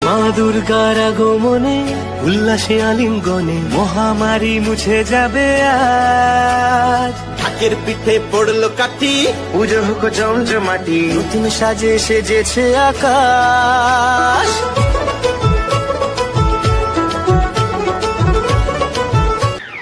মা দুর্গার আগমনে উল্লাসে আলিঙ্গনে মহামারী মুছে যাবে আজ। ঢাকের পিঠে পড়লো কাঠি, পুজো হোক জমজমাটি, নতুন সাজে সেজেছে আকাশ।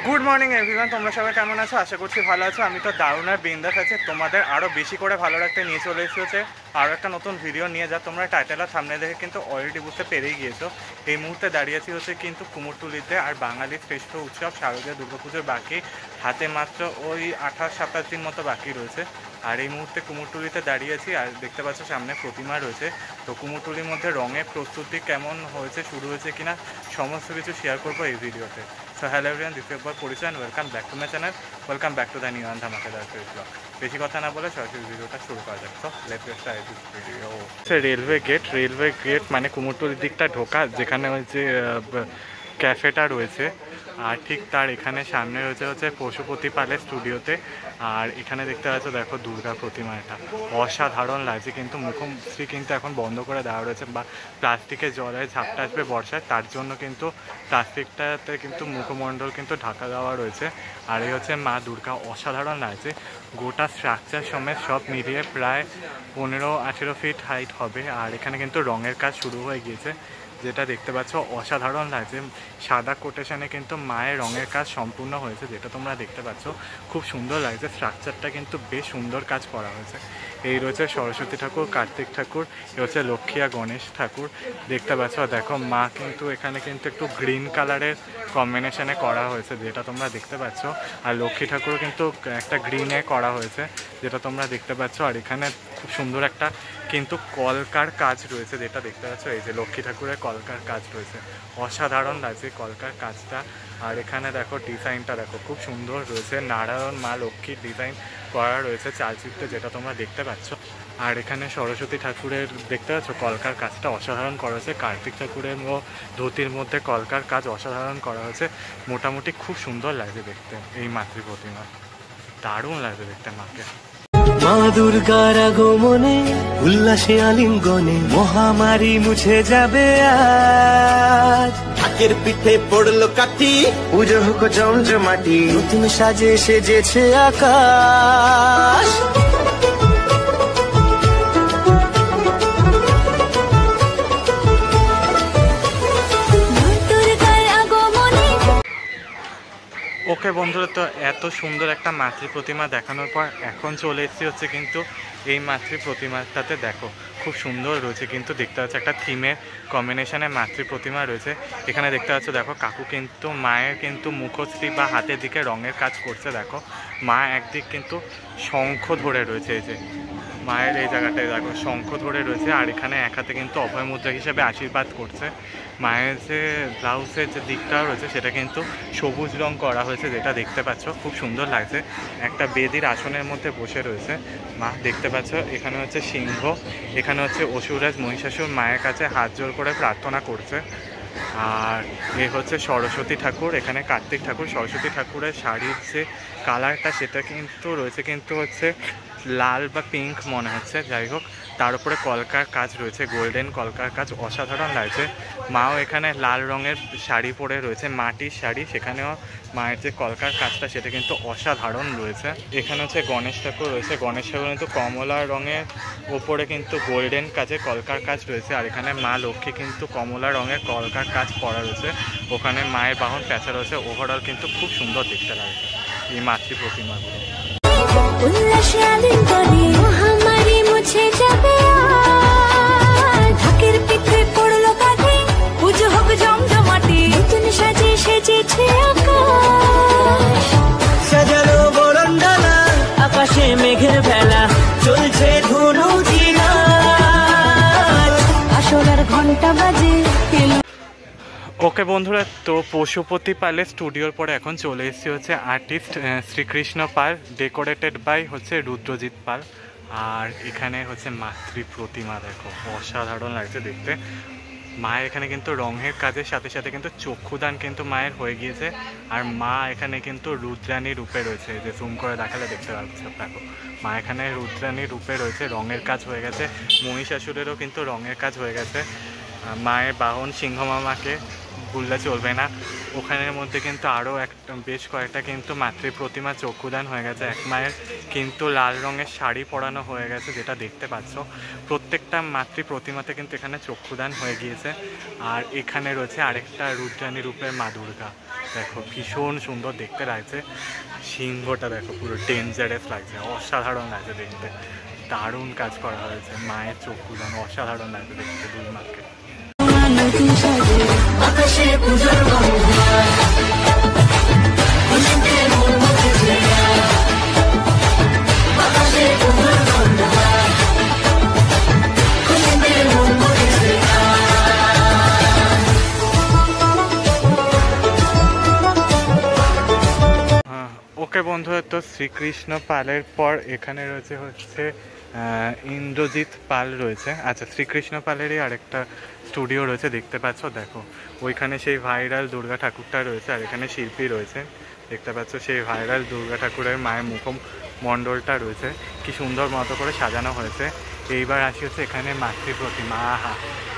গুড মর্নিং এভরিওয়ান, তোমরা সবাই কেমন আছো? আশা করছি ভালো আছো। আমি তো দারুণ আর বিন্দাস আছে। তোমাদের আরও বেশি করে ভালো রাখতে নিয়ে চলে এসেছে আরও একটা নতুন ভিডিও নিয়ে, যা তোমরা টাইটেল আর থাম্বনেল দেখে কিন্তু অলরেডি বুঝতে পেরেই গিয়েছো। এই মুহূর্তে দাঁড়িয়েছি হচ্ছে কিন্তু কুমোরটুলিতে, আর বাঙালির শ্রেষ্ঠ উৎসব শারদীয় দুর্গাপুজোর বাকি হাতে মাত্র ওই 28-27 দিন মতো বাকি রয়েছে। আর এই মুহূর্তে কুমোরটুলিতে দাঁড়িয়েছি, আর দেখতে পাচ্ছ সামনে প্রতিমা রয়েছে। তো কুমোরটুলির মধ্যে রঙের প্রস্তুতি কেমন হয়েছে, শুরু হয়েছে কিনা, সমস্ত কিছু শেয়ার করবো এই ভিডিওতে। So hello everyone, this is Parichay and welcome back to my channel, welcome back to the new and ধামাকাদার ব্লগ। বেশি কথা না বলে সরাসরি ভিডিওটা শুরু করা যাক। তো let's start this video. Railway gate মানে কুমোরটুলির দিকটা ঢোকা, যেখানে ওই যে ক্যাফেটা রয়েছে, আর ঠিক তার এখানে সামনে রয়েছে হচ্ছে পশুপতি পালের স্টুডিওতে। আর এখানে দেখতে পাচ্ছ, দেখো দুর্গা প্রতিমা, এটা অসাধারণ লাগছে। কিন্তু মুখশ্রী কিন্তু এখন বন্ধ করে দেওয়া রয়েছে, বা প্লাস্টিকের জলে ঝাপটা আসবে বর্ষায়, তার জন্য কিন্তু প্লাস্টিকটাতে কিন্তু মুখমণ্ডল কিন্তু ঢাকা দেওয়া রয়েছে। আর এই হচ্ছে মা দুর্গা, অসাধারণ লাগছে। গোটা স্ট্রাকচার সমেত সব মিলিয়ে প্রায় 15-18 ফিট হাইট হবে। আর এখানে কিন্তু রঙের কাজ শুরু হয়ে গিয়েছে, যেটা দেখতে পাচ্ছ অসাধারণ লাগছে। সাদা কোটেশনে কিন্তু মায়ের রঙের কাজ সম্পূর্ণ হয়েছে, যেটা তোমরা দেখতে পাচ্ছ। খুব সুন্দর লাগছে, স্ট্রাকচারটা কিন্তু বেশ সুন্দর কাজ করা হয়েছে। এই রয়েছে সরস্বতী ঠাকুর, কার্তিক ঠাকুর, এ হচ্ছে লক্ষ্মী আর গণেশ ঠাকুর, দেখতে পাচ্ছ। দেখো মা কিন্তু এখানে কিন্তু একটু গ্রিন কালারের কম্বিনেশনে করা হয়েছে, যেটা তোমরা দেখতে পাচ্ছ। আর লক্ষ্মী ঠাকুরও কিন্তু একটা গ্রিনে করা হয়েছে, যেটা তোমরা দেখতে পাচ্ছ। আর এখানে খুব সুন্দর একটা কিন্তু কলকার কাজ রয়েছে, যেটা দেখতে পাচ্ছ। এই যে লক্ষ্মী ঠাকুরের কলকার কাজ রয়েছে, অসাধারণ লাগছে কলকার কাজটা। আর এখানে দেখো ডিজাইনটা দেখো, খুব সুন্দর রয়েছে। নারায়ণ মা লক্ষ্মীর ডিজাইন করা রয়েছে চালচিত্রে, যেটা তোমরা দেখতে পাচ্ছ। আর এখানে সরস্বতী ঠাকুরের দেখতে পাচ্ছ কলকার কাজটা অসাধারণ করা হয়েছে। কার্তিক ঠাকুরের ধুতির মধ্যে কলকার কাজ অসাধারণ করা হয়েছে। মোটামুটি খুব সুন্দর লাগছে দেখতে এই মাতৃ প্রতিমা, দারুণ লাগছে দেখতে মাকে। মা দুর্গার আগমনে উল্লাসে আলিঙ্গনে মহামারী মুছে যাবে আজ। ঢাকের পিঠে পড়লো কাঠি, পুজো হোক জমজমাটি, নতুন সাজে সেজেছে আকাশ। ওকে বন্ধুরা, তো এত সুন্দর একটা মাতৃ প্রতিমা দেখানোর পর এখন চলে এসেছি হচ্ছে কিন্তু এই মাতৃ প্রতিমাটাতে। দেখো খুব সুন্দর রয়েছে, কিন্তু দেখতে পাচ্ছ একটা থিমের কম্বিনেশনে মাতৃ প্রতিমা রয়েছে। এখানে দেখতে পাচ্ছ, দেখো কাকু কিন্তু মায়ের কিন্তু মুখশ্রী বা হাতের দিকে রঙের কাজ করছে। দেখো মা একদিক কিন্তু শঙ্খ ধরে রয়েছে, এই যে মায়ের এই জায়গাটায় দেখো শঙ্খ ধরে রয়েছে। আর এখানে এক হাতে কিন্তু অভয় মুদ্রা হিসেবে আশীর্বাদ করছে। মায়ের যে ব্লাউজের যে দিকটা রয়েছে সেটা কিন্তু সবুজ রং করা হয়েছে, যেটা দেখতে পাচ্ছ। খুব সুন্দর লাগছে, একটা বেদির আসনের মধ্যে বসে রয়েছে মা, দেখতে পাচ্ছ। এখানে হচ্ছে সিংহ, এখানে হচ্ছে অসুররাজ মহিষাসুর মায়ের কাছে হাত জোর করে প্রার্থনা করছে। আর এ হচ্ছে সরস্বতী ঠাকুর, এখানে কার্তিক ঠাকুর। সরস্বতী ঠাকুরের শাড়ির যে কালারটা সেটা কিন্তু রয়েছে কিন্তু হচ্ছে লাল বা পিঙ্ক মনে হচ্ছে, যাই হোক। তার উপরে কলকার কাজ রয়েছে, গোল্ডেন কলকার কাজ, অসাধারণ লাগছে। মাও এখানে লাল রঙের শাড়ি পরে রয়েছে, মাটির শাড়ি, সেখানেও মায়ের যে কলকার কাজটা সেটা কিন্তু অসাধারণ রয়েছে। এখানে হচ্ছে গণেশ ঠাকুর রয়েছে, গণেশ ঠাকুর কিন্তু কমলা রঙের ওপরে কিন্তু গোল্ডেন কাজে কলকার কাজ রয়েছে। আর এখানে মা লক্ষ্মী কিন্তু কমলা রঙের কলকার কাজ করা রয়েছে, ওখানে মায়ের বাহন পেঁচা রয়েছে। ওভারঅল কিন্তু খুব সুন্দর দেখতে লাগছে এই মাতৃ প্রতিমাগুলো। উল্লাসে আলিঙ্গনে মহামারী মুছে যাবে আজ। ঢাকের পিঠে পড়লো কাঠি, পুজো হোক জমজমাটি, নতুন সাজে সেজেছে আকাশ। সাজানো বরণডালা, আকাশে মেঘের ভেলা, চলছে ধনু জিনা, আসরের ঘন্টা বাজে। ওকে বন্ধুরা, তো পশুপতি পালের স্টুডিওর পরে এখন চলে এসেছি হচ্ছে artist Shrikrishna Pal, decorated by হচ্ছে রুদ্রজিৎ পাল। আর এখানে হচ্ছে মাতৃ প্রতিমা, দেখো অসাধারণ লাগছে দেখতে। মায়ের এখানে কিন্তু রঙের কাজের সাথে সাথে কিন্তু চক্ষুদান কিন্তু মায়ের হয়ে গিয়েছে। আর মা এখানে কিন্তু রুদ্রাণী রূপে রয়েছে, যে জুম করে দেখালে দেখতে পাচ্ছ। দেখো মা এখানে রুদ্রাণী রূপে রয়েছে, রঙের কাজ হয়ে গেছে। মহিষাসুরেরও কিন্তু রঙের কাজ হয়ে গেছে। মায়ের বাহন সিংহ মামাকে ভুললে চলবে না। ওখানের মধ্যে কিন্তু আরও একটা বেশ কয়েকটা কিন্তু মাতৃ প্রতিমা চক্ষুদান হয়ে গেছে। এক মায়ের কিন্তু লাল রঙের শাড়ি পরানো হয়ে গেছে, যেটা দেখতে পাচ্ছ। প্রত্যেকটা মাতৃ প্রতিমাতে কিন্তু এখানে চক্ষুদান হয়ে গিয়েছে। আর এখানে রয়েছে আরেকটা রুদ্রাণী রূপের মা দুর্গা। দেখো ভীষণ সুন্দর দেখতে লাগছে, সিংহটা দেখো পুরো ডেঞ্জারাস লাগছে, অসাধারণ লাগছে দেখতে। দারুণ কাজ করা হয়েছে, মায়ের চক্ষুদান অসাধারণ লাগছে দেখতে দুই মাকে। ওকে বন্ধুরা, তো শ্রীকৃষ্ণ পালের পর এখানে রয়েছে হচ্ছে ইন্দ্রজিৎ পাল রয়েছে। আচ্ছা, শ্রীকৃষ্ণ পালেরই আরেকটা স্টুডিও রয়েছে দেখতে পাচ্ছ। দেখো ওইখানে সেই ভাইরাল দুর্গা ঠাকুরটা রয়েছে, আর এখানে শিল্পী রয়েছে দেখতে পাচ্ছ। সেই ভাইরাল দুর্গা ঠাকুরের মায়ের মুখমণ্ডলটা রয়েছে, কি সুন্দর মতো করে সাজানো হয়েছে। এইবার আসি হচ্ছে এখানে মাতৃ প্রতিমা। আহা,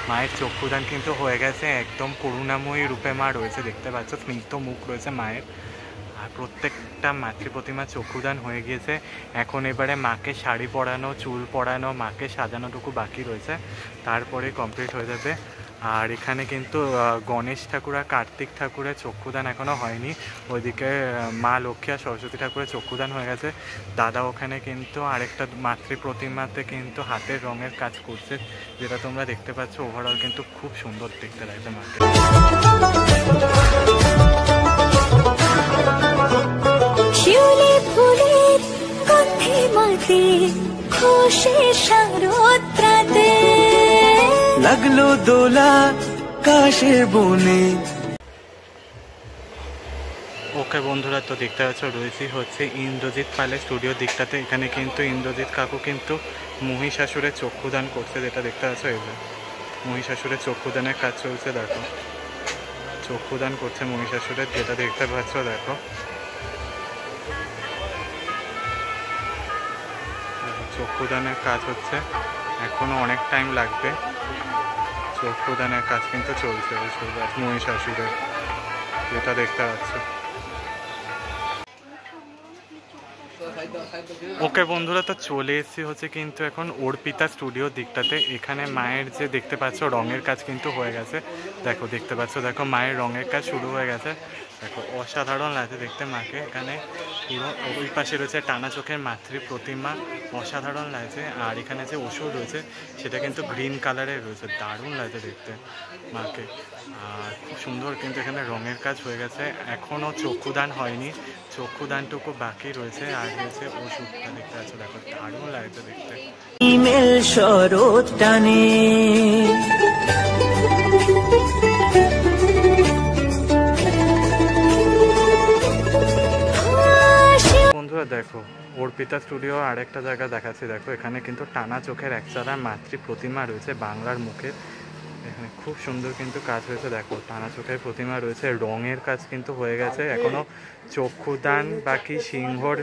মায়ের চক্ষুদান কিন্তু হয়ে গেছে, একদম করুণাময়ী রূপে মা রয়েছে দেখতে পাচ্ছ, স্নিগ্ধ মুখ রয়েছে মায়ের। আর প্রত্যেকটা মাতৃ প্রতিমা চক্ষুদান হয়ে গিয়েছে। এখন এবারে মাকে শাড়ি পরানো, চুল পরানো, মাকে সাজানোটুকু বাকি রয়েছে, তারপরে কমপ্লিট হয়ে যাবে। আর এখানে কিন্তু গণেশ ঠাকুর আর কার্তিক ঠাকুরের চক্ষুদান এখনও হয়নি। ওইদিকে মা লক্ষ্মী আর সরস্বতী ঠাকুরের চক্ষুদান হয়ে গেছে। দাদা ওখানে কিন্তু আরেকটা মাতৃ প্রতিমাতে কিন্তু হাতের রঙের কাজ করছে, যেটা তোমরা দেখতে পাচ্ছ। ওভারঅল কিন্তু খুব সুন্দর দেখতে লাগছে মাকে। শিউলি ফুলের গন্ধে মাতে খুশি শারদরাতে লাগলো দোলা কাশের বনে। ওকে বন্ধুরা, তো দেখতে পাচ্ছ রয়েছি হচ্ছে ইন্দ্রজিৎ পালের স্টুডিওর দিকটাতে। এখানে কিন্তু ইন্দ্রজিৎ কাকু কিন্তু মহিষাসুরের চক্ষুদান করছে, যেটা দেখতে পাচ্ছ। এবার মহিষাসুরের চক্ষুদানের কাজ চলছে, দেখো চক্ষুদান করছে মহিষাসুরের, যেটা দেখতে পাচ্ছ। দেখো চক্ষুদানের কাজ হচ্ছে, এখনো অনেক টাইম লাগবে। চক্ষুদানের কাজ কিন্তু চলছে মহিষাসুরের, যেটা দেখতে পাচ্ছ। ওকে বন্ধুরা, তো চলে এসেছি হচ্ছে কিন্তু এখন অর্পিতা স্টুডিওর দিকটাতে। এখানে মায়ের যে দেখতে পাচ্ছ রঙের কাজ কিন্তু হয়ে গেছে। দেখো দেখতে পাচ্ছ, দেখো মায়ের রঙের কাজ শুরু হয়ে গেছে। দেখো অসাধারণ লাগছে দেখতে মাকে। এখানে পুরো ওই পাশে রয়েছে টানা চোখের মাতৃ প্রতিমা, অসাধারণ লাগছে। আর এখানে যে ওষুধ রয়েছে সেটা কিন্তু গ্রিন কালারের রয়েছে, দারুণ লাগছে দেখতে মাকে। আর খুব সুন্দর কিন্তু এখানে রঙের কাজ হয়ে গেছে, এখনও চক্ষুদান হয়নি, চক্ষুদানটুকু বাকি রয়েছে। আর রয়েছে ওষুধটা দেখতে পাচ্ছ, দেখো দারুণ লাগছে দেখতে। ইমেল শরৎ টানে বন্ধুরা, দেখো অর্পিতা স্টুডিও আরেকটা জায়গা দেখাচ্ছি। দেখো এখানে কিন্তু টানা চোখের একচালা মাতৃ প্রতিমা রয়েছে বাংলার মুখে। এখানে খুব সুন্দর কিন্তু কাজ হয়েছে। দেখো টানা চোখের প্রতিমা রয়েছে, রঙের কাজ কিন্তু হয়ে গেছে, এখনও চক্ষুদান বাকি, সিংহর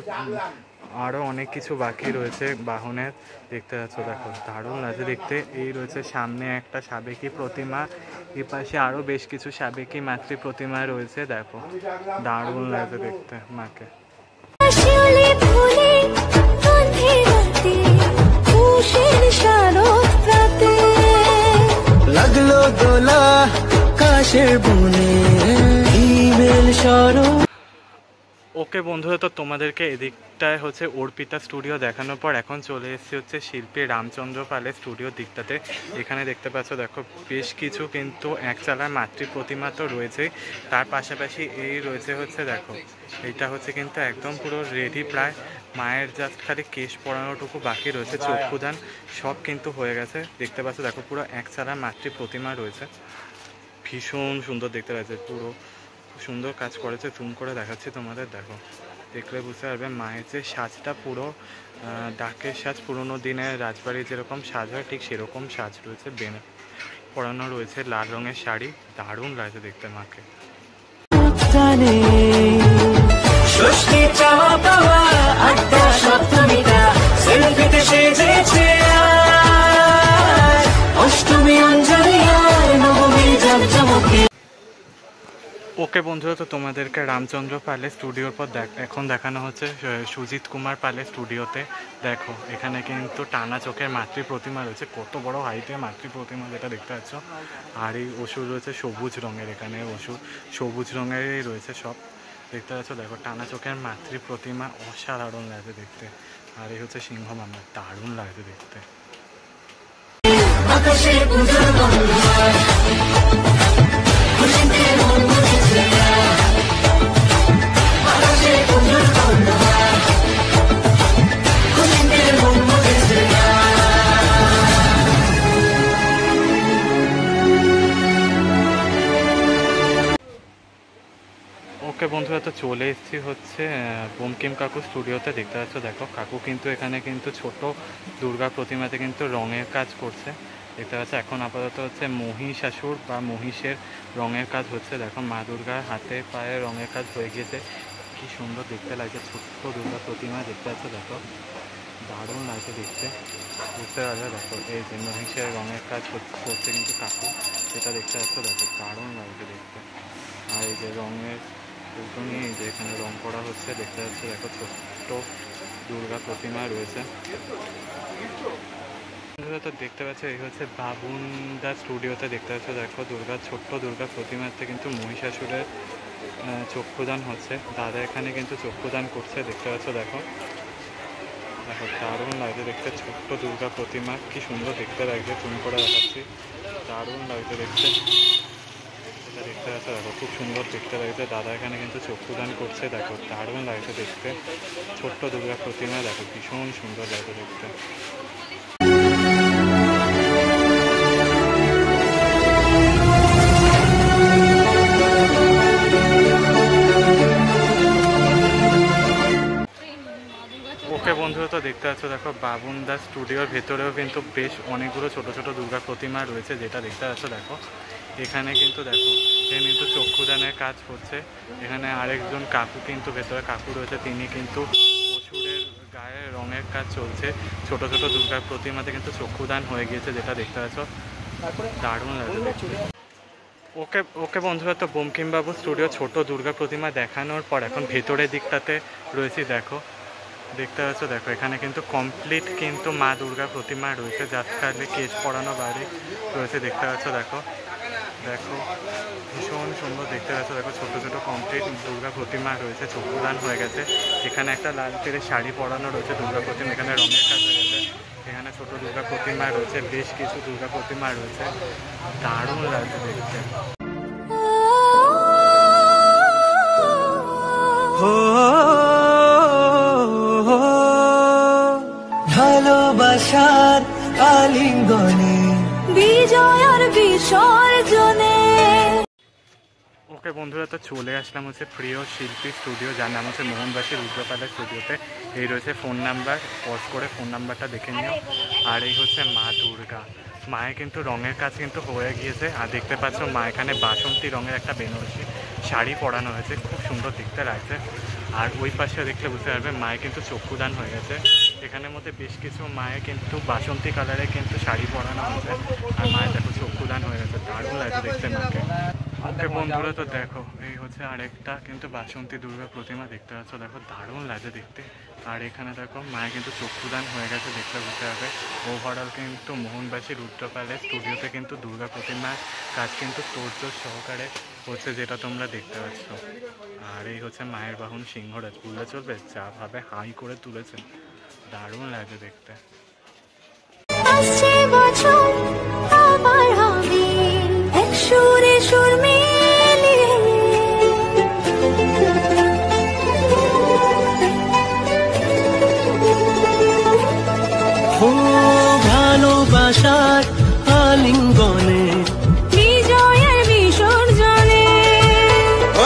আরও অনেক কিছু বাকি রয়েছে বাহনের, দেখতে পাচ্ছ। দেখো দারুণ লাগছে দেখতে। এই রয়েছে সামনে একটা সাবেকি প্রতিমা, এ পাশে আরও বেশ কিছু সাবেকি মাতৃ প্রতিমা রয়েছে। দেখো দারুণ লাগছে দেখতে মাকে। শিউলি ফুলে গন্ধে মাতে খুশি শারদরাতে লাগলো দোলা কাশের বনে ইমেল শরৎ। ওকে বন্ধুরা, তো তোমাদেরকে এদিকটায় হচ্ছে অর্পিতা স্টুডিও দেখানোর পর এখন চলে এসেছি হচ্ছে শিল্পী রামচন্দ্র পালের স্টুডিওর দিকটাতে। এখানে দেখতে পাচ্ছ, দেখো বেশ কিছু কিন্তু একচালার মাতৃ প্রতিমা তো রয়েছেই, তার পাশাপাশি এই রয়েছে হচ্ছে, দেখো এইটা হচ্ছে কিন্তু একদম পুরো রেডি প্রায়। মায়ের জাস্ট খালি কেশ পরানোটুকু বাকি রয়েছে, চক্ষুদান সব কিন্তু হয়ে গেছে দেখতে পাচ্ছ। দেখো পুরো একচালার মাতৃ প্রতিমা রয়েছে, ভীষণ সুন্দর দেখতে লাগছে, পুরো সুন্দর কাজ করেছে। জুম করে দেখাচ্ছি তোমাদের, দেখো দেখলে বুঝতে পারবে মায়ের যে সাজটা পুরো ডাকের সাজ, পুরোনো দিনের রাজবাড়ির যেরকম সাজ হয় ঠিক সেরকম সাজ রয়েছে, বেনে পরানো রয়েছে, লাল রঙের শাড়ি, দারুণ লাগছে দেখতে মাকে। ষষ্ঠী চাওয়া পাওয়া আড্ডা সপ্তমীটা সেলফিতে সেজেছে, অষ্টমী অঞ্জলি আর ওকে বন্ধুরা, তো তোমাদেরকে রামচন্দ্র পালের স্টুডিওর পর এখন দেখানো হচ্ছে সুজিত কুমার পালের স্টুডিওতে। দেখো এখানে কিন্তু টানা চোখের মাতৃ প্রতিমা রয়েছে, কত বড় হাইটের মাতৃ প্রতিমা যেটা দেখতে পাচ্ছ। আর এই ওষুধ রয়েছে সবুজ রঙের, এখানে ওষুধ সবুজ রঙেরই রয়েছে সব দেখতে পাচ্ছ। দেখো টানা চোখের মাতৃ প্রতিমা অসাধারণ লাগছে দেখতে। আর এই হচ্ছে সিংহ মামা, দারুণ লাগছে দেখতে। ওকে বন্ধুরা, তো চলে এসেছি হচ্ছে বঙ্কিম কাকু স্টুডিওতে। দেখতে পাচ্ছ দেখো কাকু কিন্তু এখানে কিন্তু ছোট দুর্গা প্রতিমাতে কিন্তু রঙের কাজ করছে দেখতে পাচ্ছ। এখন আপাতত হচ্ছে মহিষাসুর বা মহিষের রঙের কাজ হচ্ছে। দেখো মা দুর্গার হাতে পায়ে রঙের কাজ হয়ে গিয়েছে, কি সুন্দর দেখতে লাগছে ছোট্ট দুর্গা প্রতিমা দেখতে পাচ্ছ। দেখো দারুণ লাগছে দেখতে, বুঝতে পারছো। দেখো এই যে মহিষের রঙের কাজ করছে কিন্তু কাকু, যেটা দেখতে পাচ্ছ। দেখো দারুণ লাগছে দেখতে। আর এই যে রঙের পুজোনি যে এখানে রং করা হচ্ছে দেখতে পাচ্ছ। দেখো ছোট্ট দুর্গা প্রতিমা রয়েছে। তো দেখতে পাচ্ছ এই হচ্ছে বাবুনদা স্টুডিওতে দেখতে পাচ্ছ। দেখো ছোট্ট দুর্গা প্রতিমাতে কিন্তু মহিষাসুরের চক্ষুদান হচ্ছে। দাদা এখানে কিন্তু চক্ষুদান করছে দেখতে পাচ্ছ। দেখো দেখো দারুণ লাগছে দেখতে, ছোট্ট দুর্গা প্রতিমা কি সুন্দর দেখতে লাগছে, তুমি করে দেখাচ্ছি, দারুণ লাগছে দেখতে। দেখতে পাচ্ছ দেখো খুব সুন্দর দেখতে লাগছে। দাদা এখানে কিন্তু চক্ষুদান করছে, দেখো দারুণ লাগছে দেখতে। ছোট্ট দুর্গা প্রতিমা দেখো ভীষণ সুন্দর লাগছে দেখতে। ওকে বন্ধুরা, তো দেখতে পাচ্ছ দেখো বাবুনদা স্টুডিওর ভেতরেও কিন্তু বেশ অনেকগুলো ছোট ছোট দুর্গা প্রতিমা রয়েছে, যেটা দেখতে পাচ্ছ। দেখো এখানে কিন্তু দেখো এখানে কিন্তু চক্ষুদানের কাজ হচ্ছে। এখানে আরেকজন কাকু কিন্তু ভেতরে কাকু রয়েছে, তিনি কিন্তু অসুরের গায়ে রঙের কাজ চলছে। ছোট ছোট দুর্গা প্রতিমাতে কিন্তু চক্ষুদান হয়ে গিয়েছে, যেটা দেখতে পাচ্ছ, দারুণ লাগছে দেখতে। ওকে বন্ধুরা, তো বঙ্কিমবাবু স্টুডিও ছোট দুর্গা প্রতিমা দেখানোর পর এখন ভেতরের দিকটাতে রয়েছি। দেখো দেখতে পাচ্ছ দেখো এখানে কিন্তু কমপ্লিট কিন্তু মা দুর্গা প্রতিমা রয়েছে, যার কারণে কেশ পরানো বাড়ি রয়েছে দেখতে পাচ্ছ। দেখো দেখো ভীষণ সুন্দর দেখতে পাচ্ছ। দেখো ছোট ছোট কমপ্লিট দুর্গা প্রতিমা রয়েছে, চক্ষুদান হয়ে গেছে। এখানে একটা লাল তেলের শাড়ি পরানো রয়েছে দুর্গা প্রতিমা, এখানে রঙের কাজ হয়ে গেছে। এখানে ছোট দুর্গা প্রতিমা রয়েছে, বেশ কিছু দুর্গা প্রতিমা রয়েছে, দারুণ লাগছে দেখতে। ভালোবাসার আলিঙ্গনে বিজয় আর বিসর্জনে। ওকে বন্ধুরা, তো চলে আসলাম হচ্ছে প্রিয় শিল্পী স্টুডিও, যার নাম হচ্ছে মোহনবাসী রুদ্রপালের স্টুডিওতে। এই রয়েছে ফোন নাম্বার, পজ করে ফোন নাম্বারটা দেখে নিও। আর এই হচ্ছে মা দুর্গা, মায়ের কিন্তু রঙের কাজ কিন্তু হয়ে গিয়েছে। আর দেখতে পাচ্ছ মা এখানে বাসন্তী রঙের একটা বেনারসি শাড়ি পরানো হয়েছে, খুব সুন্দর দেখতে লাগছে। আর ওই পাশে দেখলে বুঝতে পারবে মায়ের কিন্তু চক্ষুদান হয়ে গেছে। এখানের মধ্যে বেশ কিছু মায়ের কিন্তু বাসন্তী কালারে কিন্তু শাড়ি পরানো হয়েছে, আর মায়ের দেখো চক্ষুদান হয়ে গেছে, দারুণ লাগছে দেখতে মাকে। ওকে বন্ধুরা, তো দেখো এই হচ্ছে আরেকটা কিন্তু বাসন্তী দুর্গা প্রতিমা দেখতে পাচ্ছ। দেখো দারুণ লাগে দেখতে। আর এখানে দেখো মায়ের কিন্তু চক্ষুদান হয়ে গেছে দেখতে বুঝতে হবে। ওভারঅল কিন্তু মোহনবাসী রুদ্রপালের স্টুডিওতে কিন্তু দুর্গা প্রতিমার কাজ কিন্তু তোড়জোড় সহকারে হচ্ছে, যেটা তোমরা দেখতে পাচ্ছ। আর এই হচ্ছে মায়ের বাহন সিংহরাজ, তুললে চলবে, যা ভাবে হাই করে তুলেছে, দারুণ লাগে দেখতে। আসছে বছর আবার হবে এক সুরে সুর মিলিয়ে, ও ভালোবাসার আলিঙ্গনে বিজয়ের বিসর্জনে।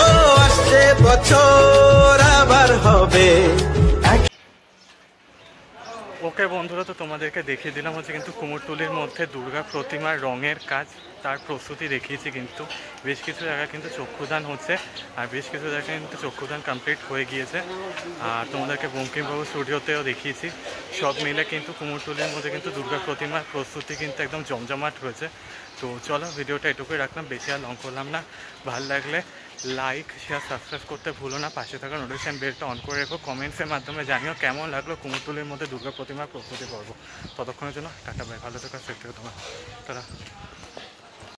ও আসছে বছর আবার হবে। ওকে বন্ধুরা, তো তোমাদেরকে দেখিয়ে দিলাম হচ্ছে কিন্তু কুমোরটুলির মধ্যে দুর্গা প্রতিমার রঙের কাজ, তার প্রস্তুতি দেখিয়েছি। কিন্তু বেশ কিছু জায়গায় কিন্তু চক্ষুদান হচ্ছে, আর বেশ কিছু জায়গায় কিন্তু চক্ষুদান কমপ্লিট হয়ে গিয়েছে। আর তোমাদেরকে বঙ্কিমবাবু স্টুডিওতেও দেখিয়েছি। সব মিলে কিন্তু কুমোরটুলির মধ্যে কিন্তু দুর্গা প্রতিমার প্রস্তুতি কিন্তু একদম জমজমাট হয়েছে। তো চলো ভিডিওটা এটুকুই রাখলাম, বেশি আর লং করলাম না। ভালো লাগলে লাইক শেয়ার সাবস্ক্রাইব করতে ভুলো না, পাশে থাকা নোটিফিকেশন বেলটা অন করে রেখো। কমেন্টসের মাধ্যমে জানিও কেমন লাগলো কুমোরটুলির মধ্যে দুর্গা প্রতিমার প্রস্তুতি পর্ব। ততক্ষণের জন্য টাটা বাই, ভালো থাকা, সেফ থেকো তোমার, তারা।